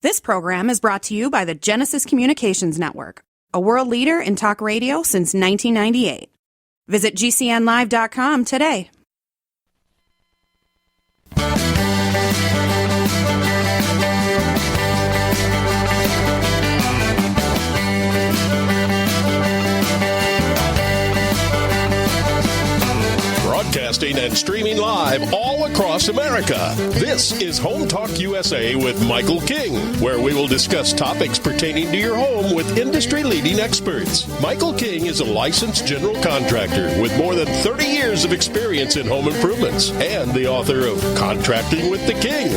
This program is brought to you by the Genesis Communications Network, a world leader in talk radio since 1998. Visit GCNlive.com today. Broadcasting and streaming live all across America. This is Home Talk USA with Michael King, where we will discuss topics pertaining to your home with industry-leading experts. Michael King is a licensed general contractor with more than 30 years of experience in home improvements and the author of Contracting with the King.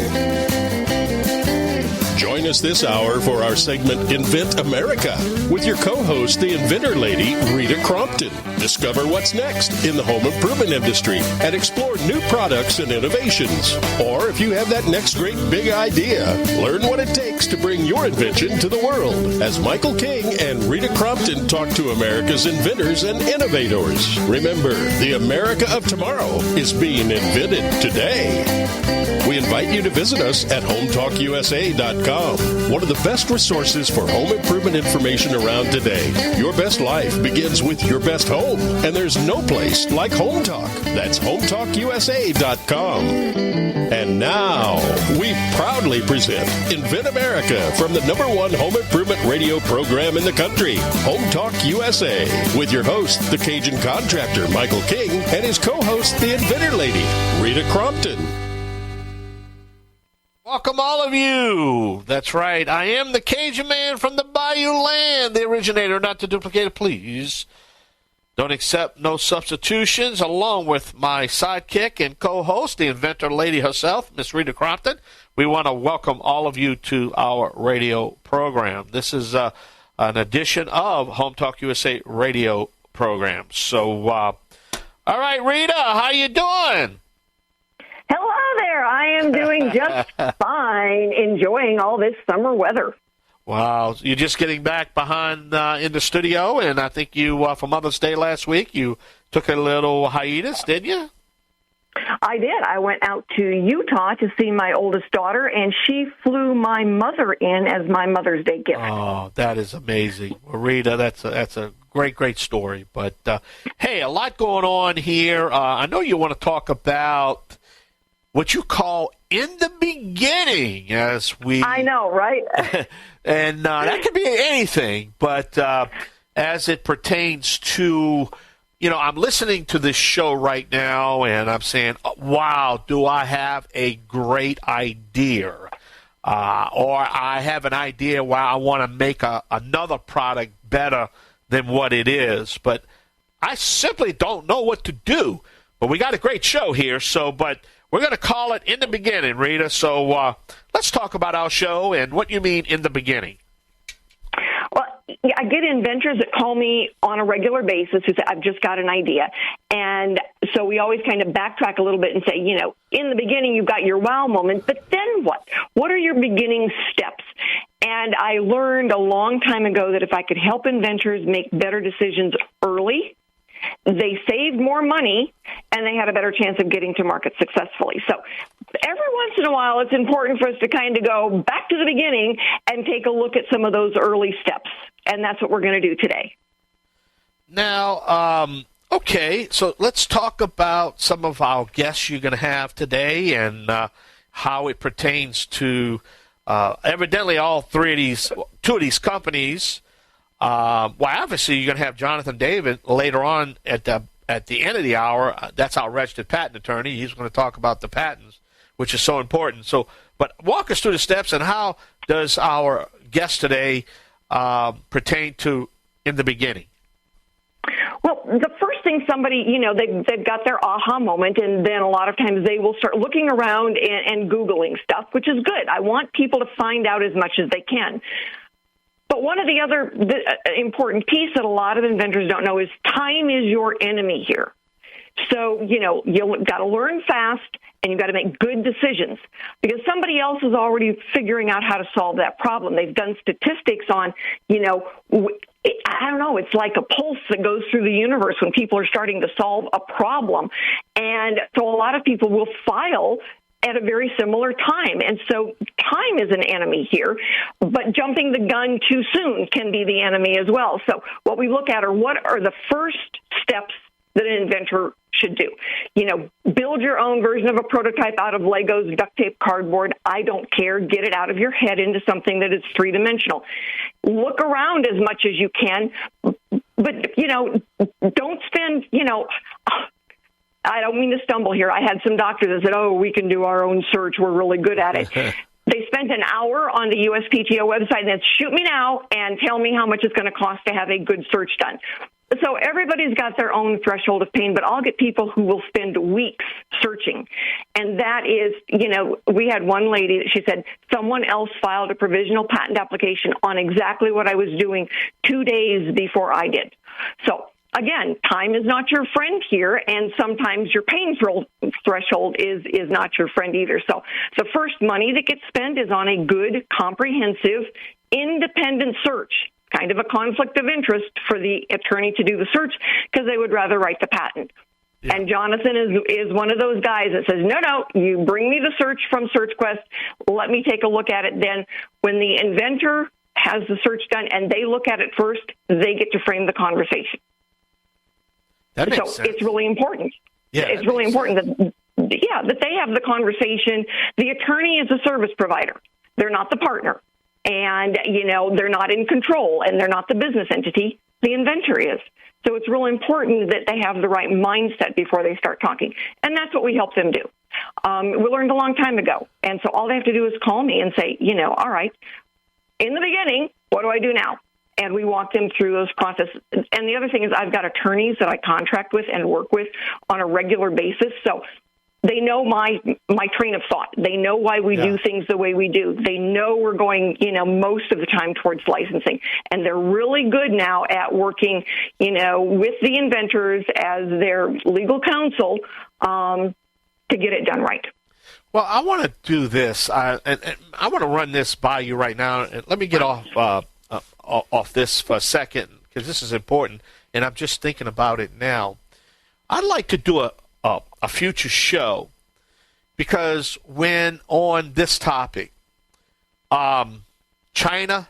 Join us this hour for our segment Invent America with your co-host, the inventor lady, Rita Crompton. Discover what's next in the home improvement industry and explore new products and innovations. Or if you have that next great big idea, learn what it takes to bring your invention to the world as Michael King and Rita Crompton talk to America's inventors and innovators. Remember, the America of tomorrow is being invented today. We invite you to visit us at HomeTalkUSA.com. One of the best resources for home improvement information around today. Your best life begins with your best home, and there's no place like Home Talk. That's HomeTalkUSA.com. And now, we proudly present Invent America from the #1 home improvement radio program in the country, Home Talk USA, with your host, the Cajun contractor, Michael King, and his co-host, the inventor lady, Rita Crompton. Welcome, all of you. That's right. I am the Cajun man from the Bayou Land, the originator, not to duplicate it, please. Don't accept no substitutions, along with my sidekick and co-host, the inventor lady herself, Miss Rita Crompton. We want to welcome all of you to our radio program. This is an edition of Home Talk USA radio program. So, all right, Rita, how you doing? Hello there. I am doing just fine, enjoying all this summer weather. Wow. You're just getting back behind in the studio, and I think you, for Mother's Day last week, you took a little hiatus, didn't you? I did. I went out to Utah to see my oldest daughter, and she flew my mother in as my Mother's Day gift. Oh, that is amazing. Well, Rita, that's a great story. But, hey, a lot going on here. I know you want to talk about what you call in the beginning, as we... I know, right? And that could be anything, but as it pertains to, I'm listening to this show right now, and I'm saying, wow, do I have a great idea? Or I have an idea where I want to make another product better than what it is, but I simply don't know what to do. But we got a great show here, but we're going to call it In the Beginning, Rita. So let's talk about our show and what you mean in the beginning. Well, I get inventors that call me on a regular basis who say, I've just got an idea. And so we always kind of backtrack a little bit and say, in the beginning, you've got your wow moment, but then what? What are your beginning steps? And I learned a long time ago that if I could help inventors make better decisions early, they saved more money, and they had a better chance of getting to market successfully. So every once in a while, it's important for us to kind of go back to the beginning and take a look at some of those early steps, and that's what we're going to do today. Now, okay, so let's talk about some of our guests you're going to have today and how it pertains to evidently all two of these companies. Well, obviously, you're going to have Jonathan David later on at the end of the hour. That's our registered patent attorney. He's going to talk about the patents, which is so important. So, but walk us through the steps, and how does our guest today pertain to in the beginning? Well, the first thing somebody, they've got their aha moment, and then a lot of times they will start looking around and Googling stuff, which is good. I want people to find out as much as they can. But one of the other important piece that a lot of inventors don't know is time is your enemy here. So, you've got to learn fast, and you've got to make good decisions, because somebody else is already figuring out how to solve that problem. They've done statistics on, I don't know, it's like a pulse that goes through the universe when people are starting to solve a problem. And so a lot of people will file at a very similar time. And so time is an enemy here, but jumping the gun too soon can be the enemy as well. So what we look at are what are the first steps that an inventor should do. Build your own version of a prototype out of Legos, duct tape, cardboard. I don't care. Get it out of your head into something that is three-dimensional. Look around as much as you can, but, don't spend, I don't mean to stumble here. I had some doctors that said, we can do our own search. We're really good at it. They spent an hour on the USPTO website and said, shoot me now and tell me how much it's going to cost to have a good search done. So everybody's got their own threshold of pain, but I'll get people who will spend weeks searching. And that is, we had one lady that she said someone else filed a provisional patent application on exactly what I was doing 2 days before I did. So again, time is not your friend here, and sometimes your pain threshold is not your friend either. So the first money that gets spent is on a good, comprehensive, independent search. Kind of a conflict of interest for the attorney to do the search because they would rather write the patent. Yeah. And Jonathan is one of those guys that says, no, you bring me the search from SearchQuest. Let me take a look at it. Then when the inventor has the search done and they look at it first, they get to frame the conversation. That makes sense. It's really important. Yeah, it's really important that they have the conversation. The attorney is a service provider. They're not the partner. And, they're not in control, and they're not the business entity. The inventor is. So it's really important that they have the right mindset before they start talking. And that's what we help them do. We learned a long time ago. And so all they have to do is call me and say, all right, in the beginning, what do I do now? And we walk them through those processes. And the other thing is I've got attorneys that I contract with and work with on a regular basis. So they know my train of thought. They know why we do things the way we do. They know we're going, most of the time towards licensing. And they're really good now at working, with the inventors as their legal counsel to get it done right. Well, I want to do this. And I want to run this by you right now. And let me get off this for a second because this is important. And I'm just thinking about it now. I'd like to do a future show because when on this topic, China,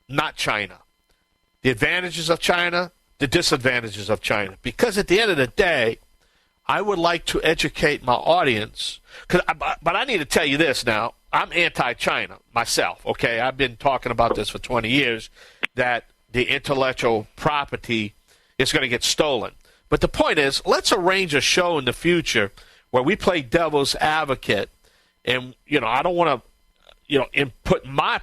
not China, the advantages of China, the disadvantages of China, because at the end of the day, I would like to educate my audience. But I need to tell you this now. I'm anti-China myself, okay? I've been talking about this for 20 years, that the intellectual property is going to get stolen. But the point is, let's arrange a show in the future where we play devil's advocate. And, I don't want to, input my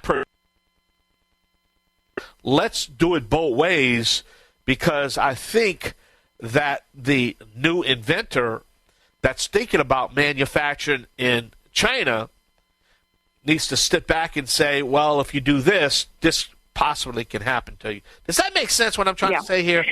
let's do it both ways because I think that the new inventor that's thinking about manufacturing in China needs to step back and say, well, if you do this, this possibly can happen to you. Does that make sense what I'm trying to say here?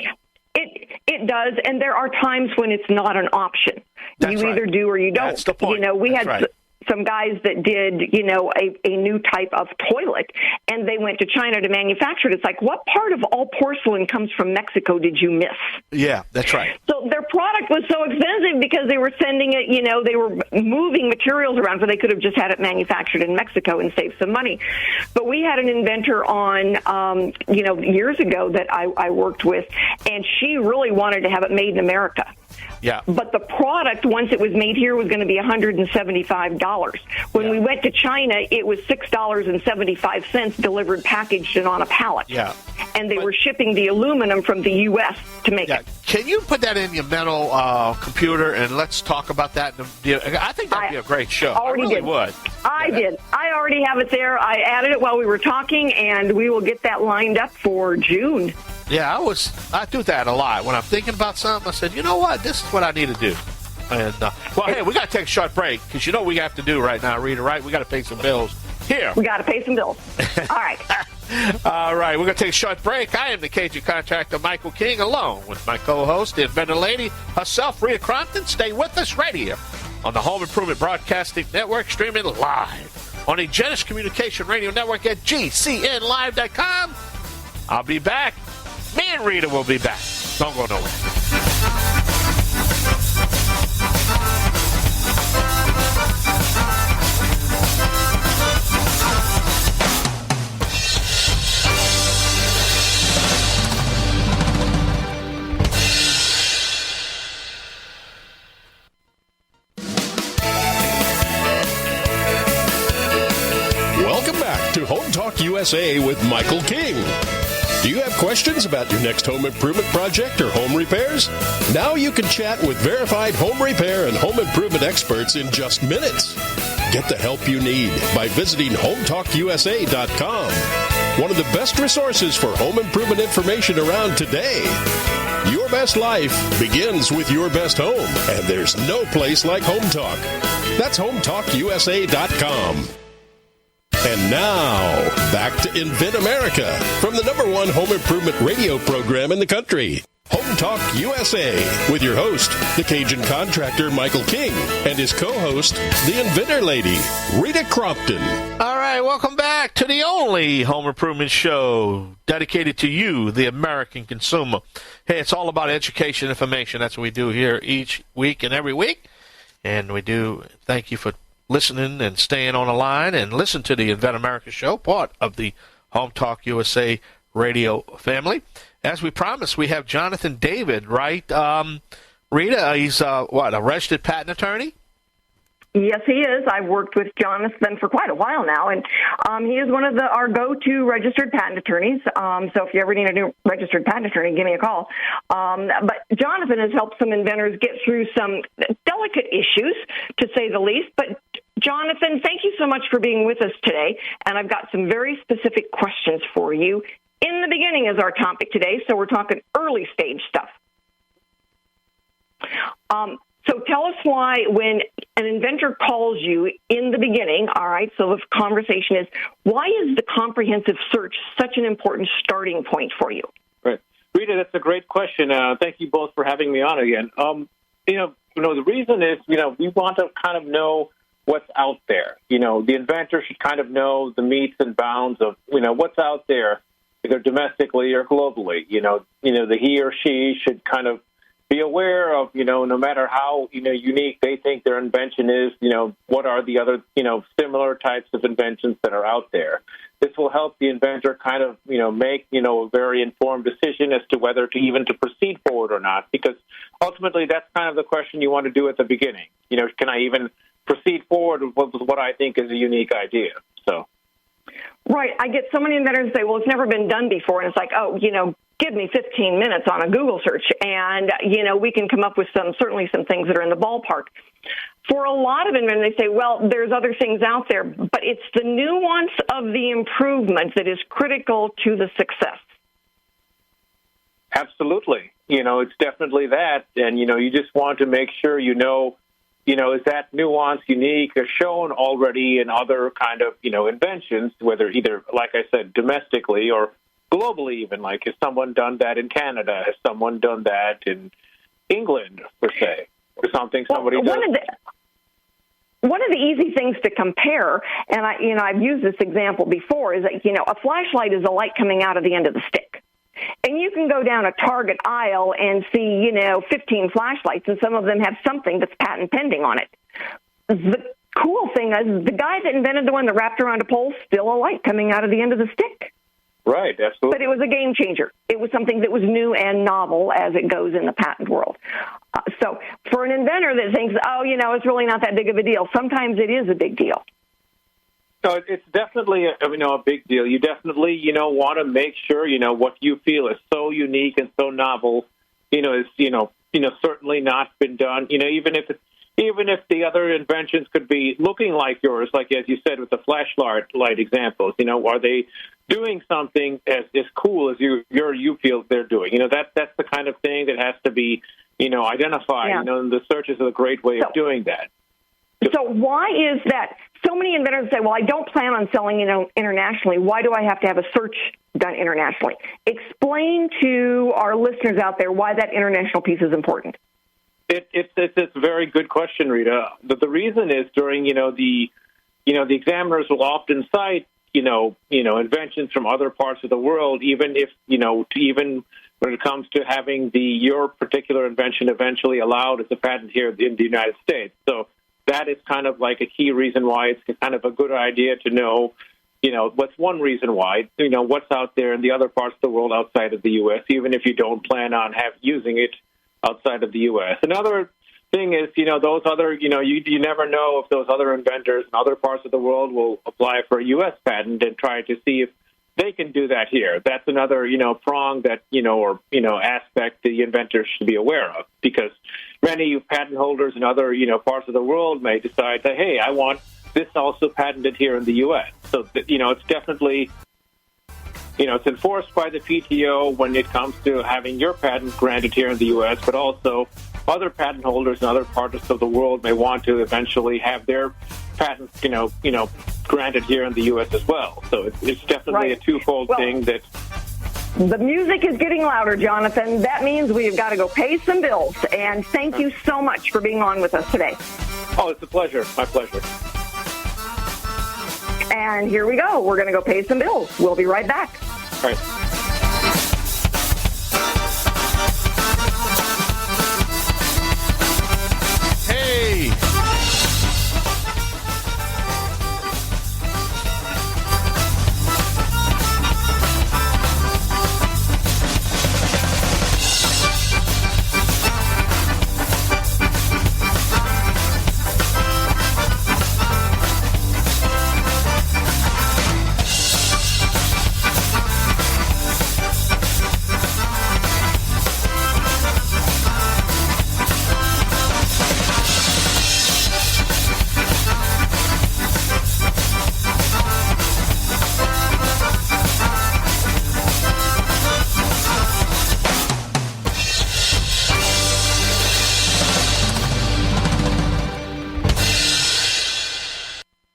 It does, and there are times when it's not an option. That's you either do or you don't. That's the point. We had some guys that did, a new type of toilet, and they went to China to manufacture it. It's like, what part of all porcelain comes from Mexico did you miss? Yeah, that's right. So their product was so expensive because they were sending it, they were moving materials around, so they could have just had it manufactured in Mexico and saved some money. But we had an inventor on, years ago that I worked with, and she really wanted to have it made in America. Yeah. But the product, once it was made here, was going to be $175. When we went to China, it was $6.75 delivered, packaged, and on a pallet. Yeah. And they were shipping the aluminum from the U.S. to make it. Can you put that in your mental computer and let's talk about that? I think that would be a great show. I really would. I did. I already have it there. I added it while we were talking, and we will get that lined up for June. Yeah, I do that a lot. When I'm thinking about something, I said, you know what? This is what I need to do. And, hey, we got to take a short break because you know what we have to do right now, Rita, right? We got to pay some bills. Here. We got to pay some bills. All right. All right, we're going to take a short break. I am the Cajun contractor, Michael King, along with my co-host, the inventor lady herself, Rita Crompton. Stay with us right here on the Home Improvement Broadcasting Network, streaming live on the Genesis Communication Radio Network at GCNlive.com. I'll be back. Me and Rita will be back. Don't go nowhere. back to Home Talk USA with Michael King. Do you have questions about your next home improvement project or home repairs? Now you can chat with verified home repair and home improvement experts in just minutes. Get the help you need by visiting HomeTalkUSA.com. One of the best resources for home improvement information around today. Your best life begins with your best home, and there's no place like Home Talk. That's HomeTalkUSA.com. And now, back to InventAmerica from the #1 home improvement radio program in the country. Home Talk USA with your host, the Cajun contractor Michael King, and his co-host, the Inventor lady, Rita Crompton. All right, welcome back to the only home improvement show dedicated to you, the American consumer. Hey, it's all about education and information. That's what we do here each week and every week. And we do thank you for listening and staying on the line and listen to the Invent America show, part of the Home Talk USA radio family. As we promised, we have Jonathan David, right? Rita, he's a registered patent attorney? Yes, he is. I've worked with Jonathan for quite a while now, and he is one of our go-to registered patent attorneys. So if you ever need a new registered patent attorney, give me a call. But Jonathan has helped some inventors get through some delicate issues, to say the least. But Jonathan, thank you so much for being with us today, and I've got some very specific questions for you. In the beginning is our topic today, so we're talking early stage stuff. So tell us why when an inventor calls you in the beginning, all right, so the conversation is, why is the comprehensive search such an important starting point for you? Right. Rita, that's a great question. Thank you both for having me on again. The reason is, we want to kind of know what's out there. The inventor should kind of know the metes and bounds of, what's out there, either domestically or globally. The he or she should kind of be aware of, no matter how, unique they think their invention is, what are the other, similar types of inventions that are out there. This will help the inventor kind of, make, a very informed decision as to whether to proceed forward or not, because ultimately that's kind of the question you want to do at the beginning. Can I even proceed forward with what I think is a unique idea? So. Right. I get so many inventors say, well, it's never been done before. And it's like, give me 15 minutes on a Google search, and, we can come up with certainly some things that are in the ballpark. For a lot of inventors, they say, well, there's other things out there, but it's the nuance of the improvement that is critical to the success. Absolutely. It's definitely that. And, you just want to make sure is that nuance unique or shown already in other kind of, inventions, whether either, like I said, domestically or globally even, like has someone done that in Canada? Has someone done that in England, per se, or something somebody does? One of the easy things to compare, and I've used this example before, is that, a flashlight is a light coming out of the end of the stick. And you can go down a Target aisle and see, 15 flashlights, and some of them have something that's patent pending on it. The cool thing is the guy that invented the one that wrapped around a pole, still a light coming out of the end of the stick. Right, absolutely. But it was a game changer. It was something that was new and novel as it goes in the patent world. So for an inventor that thinks, it's really not that big of a deal, sometimes it is a big deal. No, it's definitely a big deal. You definitely, want to make sure, what you feel is so unique and so novel, is, certainly not been done. Even if the other inventions could be looking like yours, like as you said with the flashlight examples, are they doing something as cool as you feel they're doing? That's the kind of thing that has to be, identified. Yeah. And the search is a great way of doing that. So why is that? So many inventors say, well, I don't plan on selling, internationally. Why do I have to have a search done internationally? Explain to our listeners out there why that international piece is important. It's a very good question, Rita. The reason is during, the examiners will often cite, inventions from other parts of the world, even if, even when it comes to having your particular invention eventually allowed as a patent here in the United States. So that is kind of like a key reason why it's kind of a good idea to know, what's one reason why, what's out there in the other parts of the world outside of the U.S., even if you don't plan on using it outside of the U.S. Another thing is, those other, you never know if those other inventors in other parts of the world will apply for a U.S. patent and try to see if they can do that here. That's another, prong that, or aspect the inventors should be aware of, because many patent holders in other, parts of the world may decide that, hey, I want this also patented here in the U.S. So, it's definitely, it's enforced by the PTO when it comes to having your patent granted here in the U.S., but also other patent holders in other parts of the world may want to eventually have their patents, granted here in the U.S. as well. So it's definitely a twofold thing that... The music is getting louder, Jonathan. That means we've got to go pay some bills. And thank you so much for being on with us today. Oh, it's a pleasure. My pleasure. And here we go. We're going to go pay some bills. We'll be right back. All right.